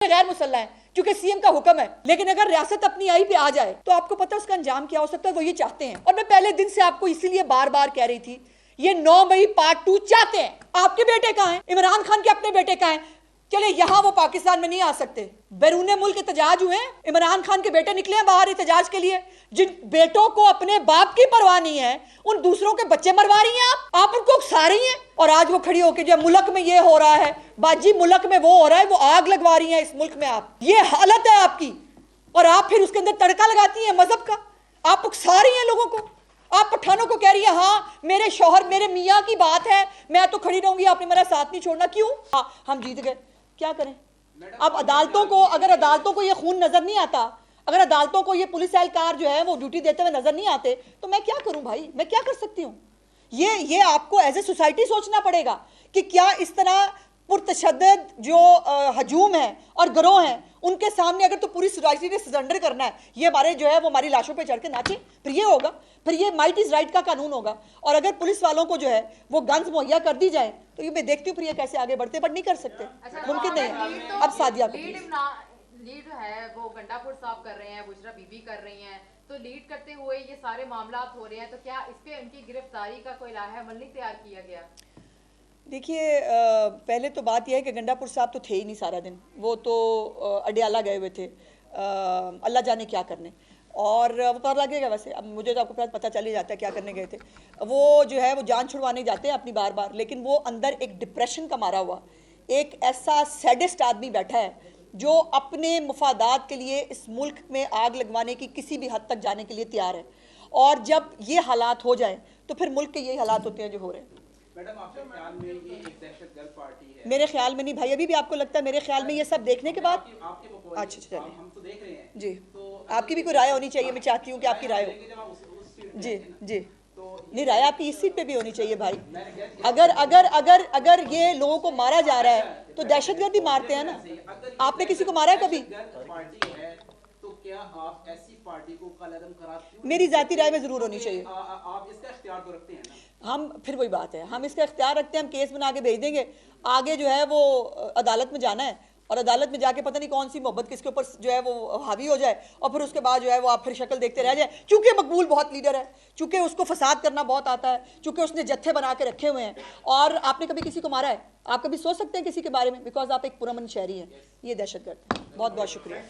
गैर मुसल्ला है क्योंकि सीएम का हुक्म है। लेकिन अगर रियासत अपनी आई पे आ जाए तो आपको पता है उसका अंजाम क्या हो सकता है। वो ये चाहते हैं, और मैं पहले दिन से आपको इसीलिए बार बार कह रही थी, ये 9 मई पार्ट 2 चाहते हैं। आपके बेटे कहाँ हैं? इमरान खान के अपने बेटे कहाँ हैं? चले यहां वो पाकिस्तान में नहीं आ सकते, बैरूने मुल्क एहतजाज हुए, इमरान खान के बेटे निकले हैं बाहर एहतजाज के लिए। जिन बेटों को अपने बाप की परवाह नहीं है, उन दूसरों के बच्चे मरवा रही हैं आप उनको उकसा रही हैं। और आज वो खड़ी होकर जो मुल्क में ये हो रहा है बाजी, मुल्क में वो हो रहा है, वो आग लगवा रही है इस मुल्क में। आप ये हालत है आपकी, और आप फिर उसके अंदर तड़का लगाती हैं मजहब का। आप उकसा रही हैं लोगों को। आप पठानों को कह रही है हाँ मेरे शौहर मेरे मियाँ की बात है, मैं तो खड़ी रहूंगी, आपने मेरा साथ नहीं छोड़ना। क्यों? हाँ हम जीत गए, क्या करें? अब अदालतों को, अगर अदालतों को ये खून नजर नहीं आता, अगर अदालतों को ये पुलिस एहलकार जो है वो ड्यूटी देते हुए नजर नहीं आते, तो मैं क्या करूं भाई? मैं क्या कर सकती हूं? ये आपको एज ए सोसाइटी सोचना पड़ेगा कि क्या इस तरह पुरतशद्दद जो हजूम है और गिरोह हैं उनके सामने अगर तो पूरी सोसाइटी ने सरेंडर करना है, ये हमारे जो है वो हमारी लाशों पे चढ़ के नाचे, फिर ये होगा, फिर ये माइट इज राइट का कानून होगा। और अगर पुलिस वालों को जो है वो गन्स मुहैया कर दी जाए तो ये मैं देखती हूँ फिर ये कैसे आगे बढ़ते, बट नहीं कर सकते। मुमकिन नहीं है। अब सादिया को लीड है वो गंडापुर साहब कर रहे हैं, बुशरा बीबी कर रही हैं, तो लीड करते हुए ये सारे मामला हो रहे हैं, तो क्या इस पे उनकी गिरफ्तारी का कोई लाहेमल नहीं तैयार किया गया? देखिए, पहले तो बात यह है कि गंडापुर साहब तो थे ही नहीं सारा दिन, वो तो अडियाला गए हुए थे अल्लाह जाने क्या करने, और वो पता लगेगा वैसे। अब मुझे तो आपको पता चल ही जाता है क्या करने गए थे। वो जो है वो जान छुड़वाने जाते हैं अपनी बार बार, लेकिन वो अंदर एक डिप्रेशन का मारा हुआ एक ऐसा सैडिस्ट आदमी बैठा है जो अपने मुफादात के लिए इस मुल्क में आग लगवाने की किसी भी हद तक जाने के लिए तैयार है। और जब ये हालात हो जाए तो फिर मुल्क के यही हालात होते हैं जो हो रहे हैं। मैडम आपके ख्याल में ये एक दहशतगर्द पार्टी है? मेरे ख्याल में नहीं भाई, अभी भी आपको लगता है मेरे ख्याल में? ये सब देखने के बाद अच्छा चलिए, हम तो देख रहे हैं जी, तो आपकी भी कोई राय होनी चाहिए। मैं चाहती हूँ कि आपकी राय हो। जी जी, नहीं राय आपकी इस सीट पे भी होनी चाहिए भाई। अगर अगर अगर अगर ये लोगों को मारा जा रहा है तो दहशतगर्दी मारते हैं ना। आपने किसी को मारा है कभी? पार्टी है तो क्या आप ऐसी पार्टी को कलअदम कराती? मेरी जाती राय में जरूर होनी चाहिए। आप इसका इख्तियार तो रखते हैं ना? हम फिर वही बात है, हम इसका इख्तियार रखते हैं, हम केस बना के भेज देंगे। आगे जो है वो अदालत में जाना है, और अदालत में जाके पता नहीं कौन सी मोहब्बत किसके ऊपर जो है वो हावी हो जाए, और फिर उसके बाद जो है वो आप फिर शक्ल देखते रह जाए। चूंकि मकबूल बहुत लीडर है, चूंकि उसको फसाद करना बहुत आता है, चूंकि उसने जत्थे बना के रखे हुए हैं। और आपने कभी किसी को मारा है? आप कभी सोच सकते हैं किसी के बारे में? बिकॉज आप एक पुरअमन शहरी हैं। ये दहशतगर्द है। बहुत बहुत शुक्रिया।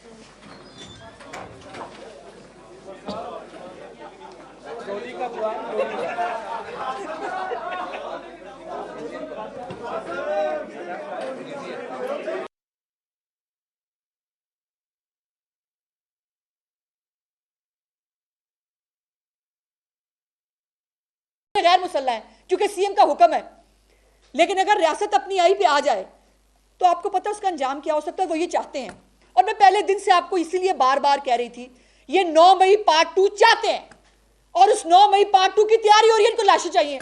गैर मुसल्ला है क्योंकि सीएम का हुक्म है। लेकिन अगर रियासत अपनी आई पे आ जाए तो आपको पता है उसका अंजाम क्या हो सकता है। वो ये चाहते हैं, और मैं पहले दिन से आपको इसीलिए बार बार कह रही थी, ये 9 मई पार्ट 2 चाहते हैं, और उस 9 मई पार्ट 2 की तैयारी हो रही है। इनको लाशें चाहिए।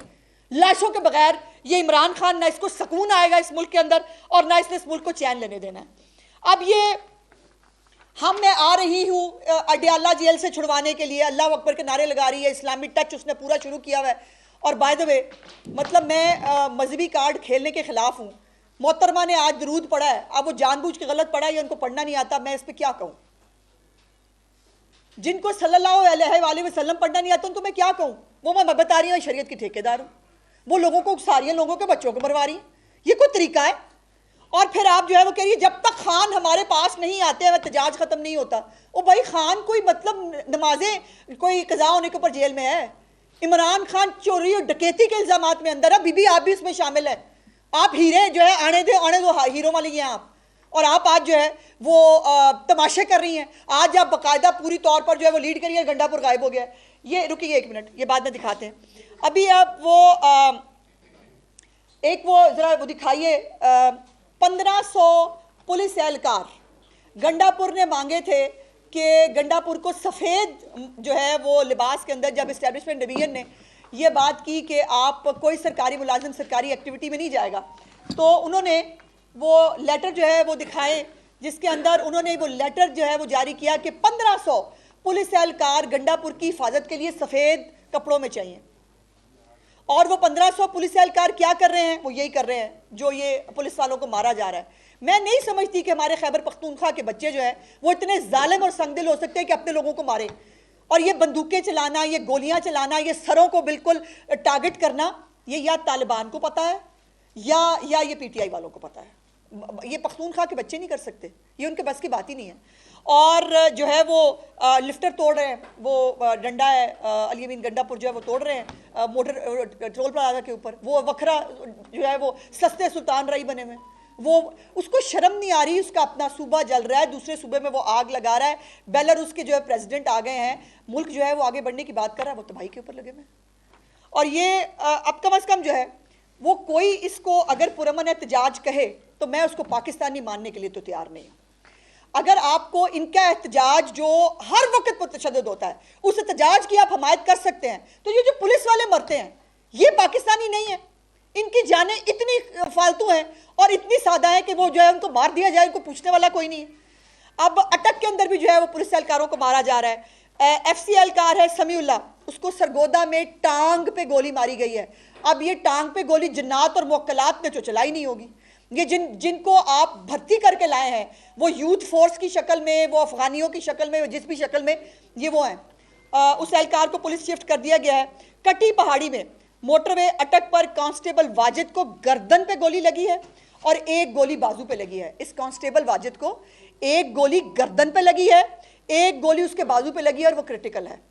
लाशों के बगैर ये इमरान खान, ना इसको सुकून आएगा इस मुल्क के अंदर, और ना इसने इस मुल्क को चैन लेने देना है। अब ये मैं आ रही हूँ अडियाला जेल से छुड़वाने के लिए, अल्लाह अकबर के नारे लगा रही है, इस्लामी टच उसने पूरा शुरू किया हुआ है। और बाय द वे, मतलब मैं मजहबी कार्ड खेलने के खिलाफ हूँ। मोहतरमा ने आज दरूद पढ़ा है, अब वो जानबूझ के गलत पढ़ा है या उनको पढ़ना नहीं आता, मैं इस पर क्या कहूँ? जिनको सल्लल्लाहु अलैहि वसल्लम पढ़ना नहीं आता उनको मैं क्या कहूँ? वो मैं बता रही हूँ शरीयत की ठेकेदार हूँ, वो लोगों को उकसा रही है, लोगों के बच्चों को मरवा रही है। ये कोई तरीका है? और फिर आप जो है वो कह रही है जब तक खान हमारे पास नहीं आते हैं एहतजाज खत्म नहीं होता। ओ भाई, खान कोई मतलब नमाजें कोई कज़ा होने के ऊपर जेल में है? इमरान खान चोरी और डकैती के इल्जामात में अंदर है। बीबी आप भी इसमें शामिल है। आप हीरे जो है आने दो हीरो वाली हैं आप, और आप आज जो है वो तमाशे कर रही हैं। आज आप बाकायदा पूरी तौर पर जो है वो लीड करिए। गंडापुर गायब हो गया। ये रुकिए एक मिनट, ये बाद में दिखाते हैं। अभी आप वो एक वो जरा वो दिखाइए, 1500 पुलिस एहलकार गंडापुर ने मांगे थे कि गंडापुर को सफ़ेद जो है वो लिबास के अंदर, जब इस्टेब्लिशमेंट डिवीजन ने ये बात की कि आप कोई सरकारी मुलाजिम सरकारी एक्टिविटी में नहीं जाएगा, तो उन्होंने वो लेटर जो है वो दिखाए, जिसके अंदर उन्होंने वो लेटर जो है वो जारी किया कि 1500 पुलिस एहलकार गंडापुर की हिफाजत के लिए सफ़ेद कपड़ों में चाहिए। और वो 1500 पुलिस एहलकार क्या कर रहे हैं? वो यही कर रहे हैं जो ये पुलिस वालों को मारा जा रहा है। मैं नहीं समझती कि हमारे खैबर पख्तूनख्वा के बच्चे जो है वो इतने जालिम और संगदिल हो सकते हैं कि अपने लोगों को मारे। और ये बंदूकें चलाना, ये गोलियां चलाना, ये सरों को बिल्कुल टारगेट करना, ये या तालिबान को पता है या ये पीटीआई वालों को पता है। ये पख्तूनख्वा के बच्चे नहीं कर सकते, ये उनके बस की बात ही नहीं है। और जो है वो लिफ्टर तोड़ रहे हैं, वो डंडा है अली अमीन गंडापुर जो है वो तोड़ रहे हैं मोटर टोल प्लाजा के ऊपर। वो वखरा जो है वो सस्ते सुल्तान राई बने हुए, वो उसको शर्म नहीं आ रही। उसका अपना सूबा जल रहा है, दूसरे सूबे में वो आग लगा रहा है। बेलारूस के जो है प्रेसिडेंट आ गए हैं, मुल्क जो है वो आगे बढ़ने की बात कर रहा है, वो तबाही के ऊपर लगे हुए। और ये अब कम अज़ कम जो है वो कोई इसको अगर पुरअमन एहतजाज कहे तो मैं उसको पाकिस्तानी मानने के लिए तो तैयार नहीं हूँ। अगर आपको इनका एहतजाज जो हर वक्त पर तशद्दुद होता है, उस एहतजाज की आप हमायत कर सकते हैं, तो ये जो पुलिस वाले मरते हैं ये पाकिस्तानी नहीं है। इनकी जानें इतनी फालतू हैं और इतनी सादा है कि वो जो है उनको मार दिया जाए, उनको पूछने वाला कोई नहीं है। अब अटक के अंदर भी जो है वो पुलिस एहलकारों को मारा जा रहा है। FC एहलकार है समीउल्लाह, उसको सरगोदा में टांग पे गोली मारी गई है। अब ये टांग पे गोली जिन्नात और मुवक्कलात ने तो चलाई नहीं होगी। ये जिनको आप भर्ती करके लाए हैं वो यूथ फोर्स की शक्ल में, वो अफगानियों की शक्ल में, जिस भी शक्ल में ये वो हैं, उस एहलकार को पुलिस शिफ्ट कर दिया गया है। कटी पहाड़ी में मोटरवे अटक पर कांस्टेबल वाजिद को गर्दन पे गोली लगी है और एक गोली बाजू पे लगी है। इस कांस्टेबल वाजिद को एक गोली गर्दन पे लगी है, एक गोली उसके बाजू पे लगी है और वो क्रिटिकल है।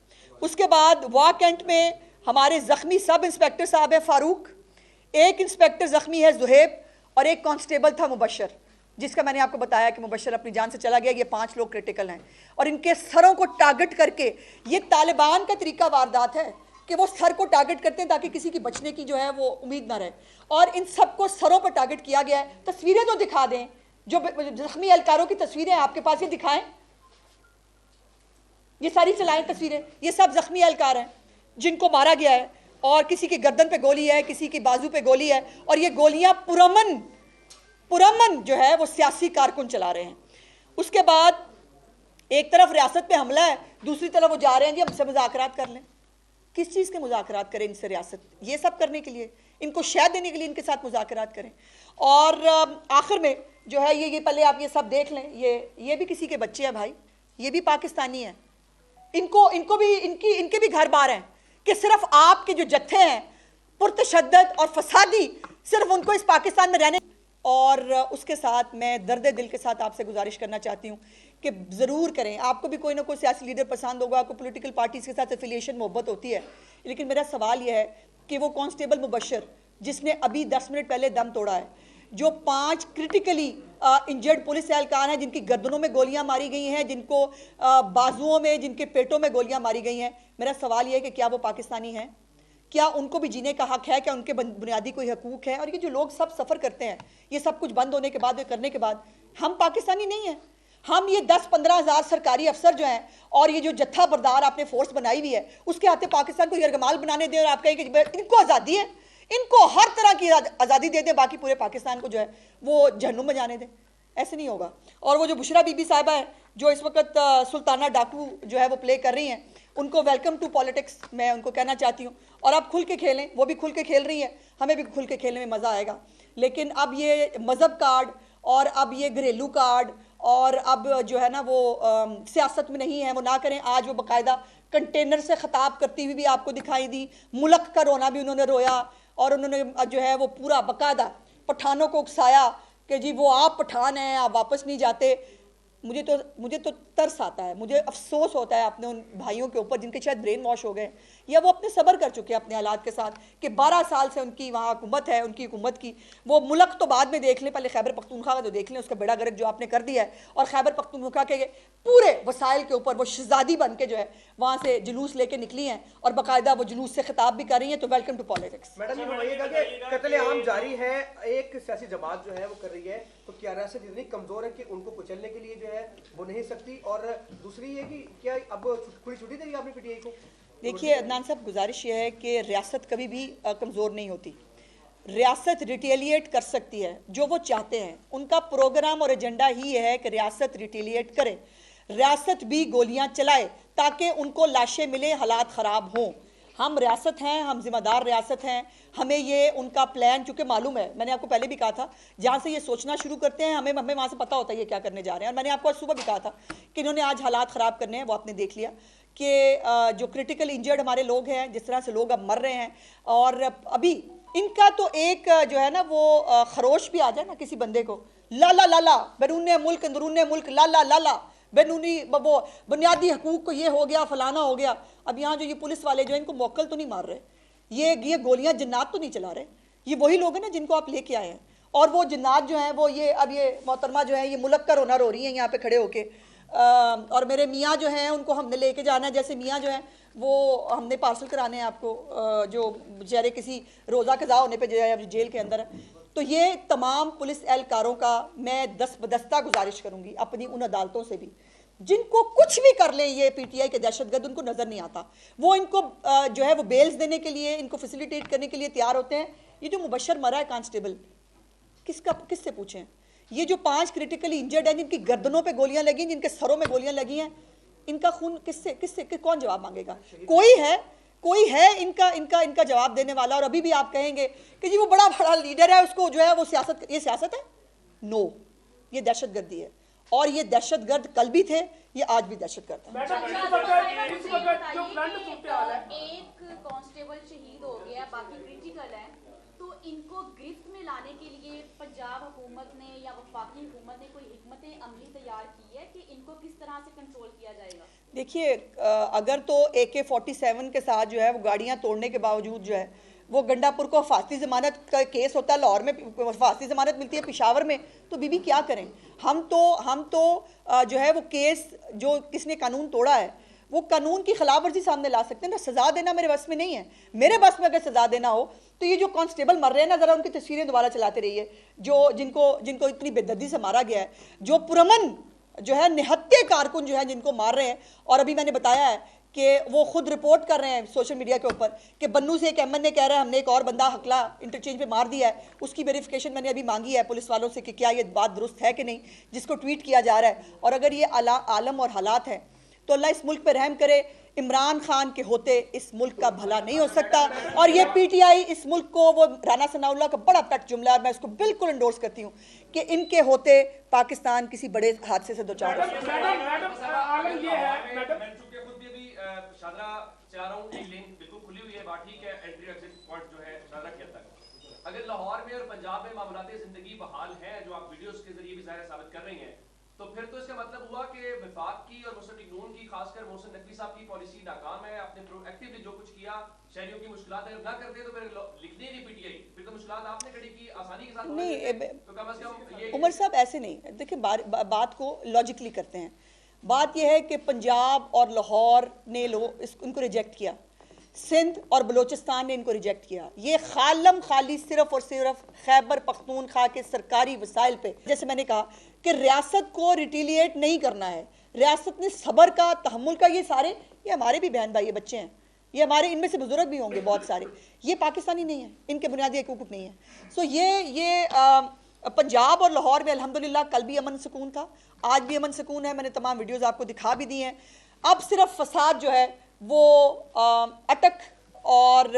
उसके बाद वाह कैंट में हमारे जख्मी सब इंस्पेक्टर साहब है फारूक, एक इंस्पेक्टर जख्मी है जुहेब और एक कांस्टेबल था मुबशर, जिसका मैंने आपको बताया कि मुबशर अपनी जान से चला गया। ये 5 लोग क्रिटिकल हैं और इनके सरों को टारगेट करके, ये तालिबान का तरीका वारदात है कि वो सर को टारगेट करते हैं ताकि किसी की बचने की जो है वो उम्मीद ना रहे। और इन सबको सरों पर टारगेट किया गया है। तस्वीरें तो दिखा दें, जो जख्मी एहलकारों की तस्वीरें आपके पास, ये दिखाएं, ये सारी चलाएं तस्वीरें। ये सब जख्मी एहलकार हैं जिनको मारा गया है और किसी की गर्दन पे गोली है, किसी की बाजू पे गोली है। और ये गोलियां पुरअमन जो है वो सियासी कारकुन चला रहे हैं। उसके बाद एक तरफ रियासत पे हमला है, दूसरी तरफ वो जा रहे हैं जी हमसे मुज़ाकरात कर लें। किस चीज़ के मुज़ाकरात करें इनसे रियासत? ये सब करने के लिए, इनको शह देने के लिए इनके साथ मुज़ाकरात करें। और आखिर में जो है ये पहले आप ये सब देख लें, ये भी किसी के बच्चे हैं भाई, ये भी पाकिस्तानी हैं। इनको भी इनके भी घर बार हैं कि सिर्फ आपके जो जत्थे हैं पुरतशद्दद और फसादी, सिर्फ उनको इस पाकिस्तान में रहने। और उसके साथ मैं दर्द दिल के साथ आपसे गुजारिश करना चाहती हूँ कि ज़रूर करें, आपको भी कोई ना कोई सियासी लीडर पसंद होगा, आपको पॉलिटिकल पार्टीज़ के साथ एफिलिएशन मोहब्बत होती है, लेकिन मेरा सवाल यह है कि वो कांस्टेबल मुबशर जिसने अभी 10 मिनट पहले दम तोड़ा है, जो 5 क्रिटिकली इंजर्ड पुलिस एहलकार हैं जिनकी गर्दनों में गोलियां मारी गई हैं, जिनको बाजुओं में, जिनके पेटों में गोलियां मारी गई हैं, मेरा सवाल यह है कि क्या वो पाकिस्तानी हैं? क्या उनको भी जीने का हक है? क्या उनके बुनियादी कोई हकूक है? और ये जो लोग सब सफ़र करते हैं, ये सब कुछ बंद होने के बाद, करने के बाद, हम पाकिस्तानी नहीं हैं। हम ये 10-15 हज़ार सरकारी अफसर जो हैं और ये जो जत्था बरदार आपने फोर्स बनाई हुई है, उसके हाथे पाकिस्तान को यरगमाल बनाने दें और आप कहें कि इनको आज़ादी है, इनको हर तरह की आज़ादी दे दें, बाकी पूरे पाकिस्तान को जो है वो जहन्नुम में जाने दें। ऐसे नहीं होगा। और वो जो बुशरा बीबी साहिबा है जो इस वक्त सुल्ताना डाकू जो है वो प्ले कर रही हैं, उनको वेलकम टू पॉलिटिक्स मैं उनको कहना चाहती हूँ। और आप खुल के खेलें, वो भी खुल के खेल रही है, हमें भी खुल के खेलने में मज़ा आएगा। लेकिन अब ये मज़हब कार्ड और अब ये घरेलू कार्ड और अब जो है ना वो सियासत में नहीं है, वो ना करें। आज वो बाकायदा कंटेनर से ख़ताब करती हुई भी आपको दिखाई दी, मुल्क का रोना भी उन्होंने रोया और उन्होंने जो है वो पूरा बाकायदा पठानों को उकसाया कि जी वो आप पठान हैं, आप वापस नहीं जाते। मुझे तो तरस आता है, मुझे अफसोस होता है अपने उन भाइयों के ऊपर जिनके शायद ब्रेन वॉश हो गए या वो अपने सब्र कर चुके हैं अपने हालात के साथ कि 12 साल से उनकी वहाँ हुकूमत है, उनकी हुकूमत की वो मुल्क तो बाद में देख लें, पहले खैबर पख्तूनख्वा का तो देख लें, उसका बेड़ा गर्क जो आपने कर दिया है। और खैबर पख्तूनख्वा के पूरे वसाइल के ऊपर वो शहजादी बन के जो है वहाँ से जुलूस लेके निकली हैं और बाकायदा वो जुलूस से खिताब भी कर रही हैं। तो वेलकम टू पॉलिटिक्स। मैडम ये बताइएगा कि कत्ले-आम जारी है, एक सियासी जमात जो है वो कर रही है, तो क्या रियासत इतनी कमजोर है कि उनको कुचलने के लिए जो है वो नहीं सकती? और दूसरी ये कि क्या अब खुली छुट्टी दी आपने पीटीआई को? देखिए अदनान साहब, गुजारिश ये है कि रियासत कभी भी कमज़ोर नहीं होती। रियासत रिटेलिएट कर सकती है जो वो चाहते हैं। उनका प्रोग्राम और एजेंडा ही है कि रियासत रिटेलिएट करे, रियासत भी गोलियां चलाए ताकि उनको लाशें मिले, हालात ख़राब हों। हम रियासत हैं, हम जिम्मेदार रियासत हैं, हमें ये उनका प्लान चूंकि मालूम है, मैंने आपको पहले भी कहा था, जहाँ से ये सोचना शुरू करते हैं हमें वहाँ से पता होता है ये क्या करने जा रहे हैं। और मैंने आपको आज सुबह भी कहा था कि इन्होंने आज हालात ख़राब करने हैं, वो आपने देख लिया कि जो क्रिटिकल इंजर्ड हमारे लोग हैं, जिस तरह से लोग अब मर रहे हैं, और अभी इनका तो एक जो है ना वो खरोश भी आ जाए ना किसी बंदे को, लाला लाला बैरून मुल्क अंदरून मुल्क लाला लाला बैरूनी वो बुनियादी हकूक को ये हो गया फलाना हो गया। अब यहाँ जो ये पुलिस वाले जो है इनको मोक्कल तो नहीं मार रहे, ये गोलियां जिन्नात तो नहीं चला रहे, ये वही लोग हैं ना जिनको आप लेके आए हैं। और वो जिन्नात जो हैं वो ये अब ये मोहतरमा जो है ये मुल्क का रोना रो रही हैं यहाँ पे खड़े होके, और मेरे मियाँ जो हैं उनको हमने लेके जाना है, जैसे मियाँ जो हैं वो हमने पार्सल कराने हैं आपको, जो बेचारे किसी रोज़ा कज़ा होने पे जो है जेल के अंदर है। तो ये तमाम पुलिस एहलकारों का मैं दस्तबदस्ता गुजारिश करूंगी अपनी उन अदालतों से भी, जिनको कुछ भी कर लें ये पीटीआई के दहशतगर्द, उनको नज़र नहीं आता, वो इनको जो है वो बेल्स देने के लिए, इनको फैसिलिटेट करने के लिए तैयार होते हैं। ये जो मुबशर मरा है कांस्टेबल, किससे पूछें? ये जो 5 क्रिटिकली इंजर्ड हैं, जिनकी गर्दनों पे गोलियां लगी हैं, जिनके सरों में गोलियां लगी हैं, इनका खून किससे कौन जवाब मांगेगा? कोई है इनका जवाब देने वाला? और अभी भी आप कहेंगे कि जी वो बड़ा लीडर है, उसको जो है वो ये सियासत है? नो, ये दहशतगर्दी है, और ये दहशतगर्द कल भी थे, ये आज भी दहशतगर्द है। एक कांस्टेबल शहीद हो गया, बाकी क्रिटिकल है, तो इनको गिरफ्त में लाने के लिए पंजाब हुकूमत ने या वफाकी हुकूमत ने कोई हिकमत अमली तैयार की है कि इनको किस तरह से कंट्रोल किया जाएगा? देखिए, अगर तो AK-47 के साथ जो है वो गाड़ियां तोड़ने के बावजूद जो है वो गंडापुर को फांसी जमानत का केस होता है, लाहौर में फांसी जमानत मिलती है, पेशावर में, तो बीबी क्या करें? हम तो जो है वो केस जो किसने कानून तोड़ा है वो कानून की खिलाफ वर्जी सामने ला सकते हैं ना। सजा देना मेरे बस में नहीं है। मेरे बस में अगर सजा देना हो तो ये जो कांस्टेबल मर रहे हैं ना, जरा उनकी तस्वीरें दोबारा चलाते रहिए, जो जिनको इतनी बेदर्दी से मारा गया है, जो पुरमन जो है निहत्ते कारकुन जो है जिनको मार रहे हैं। और अभी मैंने बताया है कि वो खुद रिपोर्ट कर रहे हैं सोशल मीडिया के ऊपर कि बन्नू से एक MN कह रहा है हमने एक और बंदा हकला इंटरचेंज पे मार दिया है। उसकी वेरिफिकेशन मैंने अभी मांगी है पुलिस वालों से कि क्या ये बात दुरुस्त है कि नहीं, जिसको ट्वीट किया जा रहा है। और अगर ये आलम और हालात हैं तो अल्लाह इस मुल्क पे रहम करे। इमरान खान के होते इस मुल्क का भला नहीं हो सकता। और ये PTI इस मुल्क को, वो राना सनाउल्लाह का बड़ा पेट जुमला है, मैं इसको बिल्कुल इंडोर्स करती हूँ कि इनके होते पाकिस्तान किसी बड़े हादसे से दो चार हो सकता है। अगर लाहौर में और पंजाब में मामलाते जिंदगी बहाल है, जो आप वीडियोस के जरिए भी ज़ाहिर साबित कर रही हैं, तो फिर तो इसका मतलब हुआ कि वफाक की और मुस्लिम नून की, खासकर मोहसिन नकवी साहब की पॉलिसी नाकाम है। आपने प्रोएक्टिवली जो कुछ किया, शहरियों की मुश्किलात अगर ना करते तो फिर लिखनी नहीं PTI, फिर तो मुश्किलात आपने खड़ी की आसानी के साथ नहीं। तो कम से कम ये उमर साहब ऐसे नहीं, देखिए बात को लॉजिकली करते हैं। बात यह है कि पंजाब और लाहौर ने इनको रिजेक्ट किया, सिंध और बलोचिस्तान ने इनको रिजेक्ट किया। ये खाली सिर्फ और सिर्फ खैबर पख्तूनख्वा के सरकारी वसाइल पे, जैसे मैंने कहा कि रियासत को रिटेलिएट नहीं करना है, रियासत ने सब्र का, तहम्मुल का, ये हमारे भी बहन भाई बच्चे हैं, ये हमारे, इनमें से बुजुर्ग भी होंगे बहुत सारे, ये पाकिस्तानी नहीं है, इनके बुनियादी हकूक नहीं है। सो ये पंजाब और लाहौर में अल्हम्दुलिल्लाह कल भी अमन सुकून था, आज भी अमन सुकून है। मैंने तमाम वीडियोज़ आपको दिखा भी दी हैं। अब सिर्फ फसाद जो है वो अटक और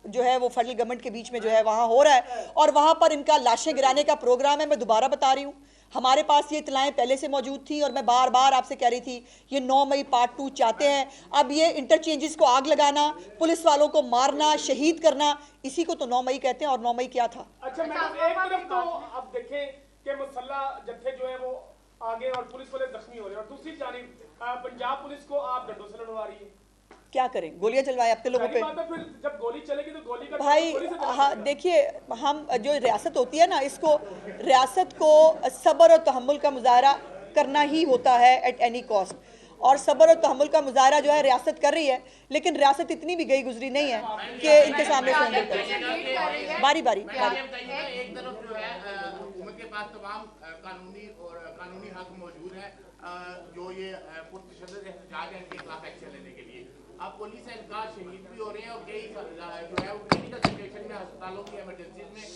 जो है वो फेडरल गवर्नमेंट के बीच में जो है वहाँ हो रहा है, और वहाँ पर इनका लाशें गिराने का प्रोग्राम है। मैं दोबारा बता रही हूँ, हमारे पास ये इतलाएं पहले से मौजूद थी और मैं बार बार आपसे कह रही थी ये 9 मई पार्ट 2 चाहते हैं। अब ये इंटरचेंजेस को आग लगाना, पुलिस वालों को मारना, शहीद करना, इसी को तो 9 मई कहते हैं। और 9 मई क्या था? अच्छा मैडम, एक तरफ तो अब देखें कि मुसल्ला जत्थे जो है वो आगे और पुलिस वाले जख्मी हो रहे हैं, और दूसरी जानिब पंजाब पुलिस को आप डंडों से लड़वा रही है। क्या करें, गोलियां चलवाएं अपने लोगों पे? फिर जब गोली चलेगी तो गोली का भाई, हाँ देखिए, हम जो रियासत होती है ना, इसको रियासत को सब्र और तहम्मुल का मुजाहरा करना ही होता है एट एनी कॉस्ट। और सब्र और तहम्मुल का मुजाहरा जो है रियासत कर रही है, लेकिन रियासत इतनी भी गई गुजरी नहीं है कि इनके सामने से बारी बारी एक तरफ जो है हुकूमत के पास तमाम कानूनी हक मौजूद है जो ये पुरतशद्दुद एहतजाज है इनके खिलाफ एक्शन लेने के लिए। अब पुलिस एहलकार शहीद भी हो रहे हैं और कई जो है वो क्रिटिकल सिचुएशन में अस्पतालों की इमरजेंसी में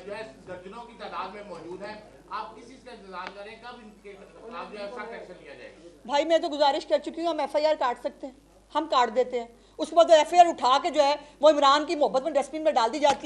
जो है दर्जनों की तादाद में मौजूद है। आप किस चीज़ का इंतजार करें, कब इनके खिलाफ जो है सख्त एक्शन लिया जाएगा? भाई मैं तो गुजारिश कर चुकी हूँ, हम FIR काट सकते हैं, हम काट देते हैं, उसके बाद FIR उठा के जो है वो इमरान की मोहब्बत में डस्टबिन में डाल दी जाती है।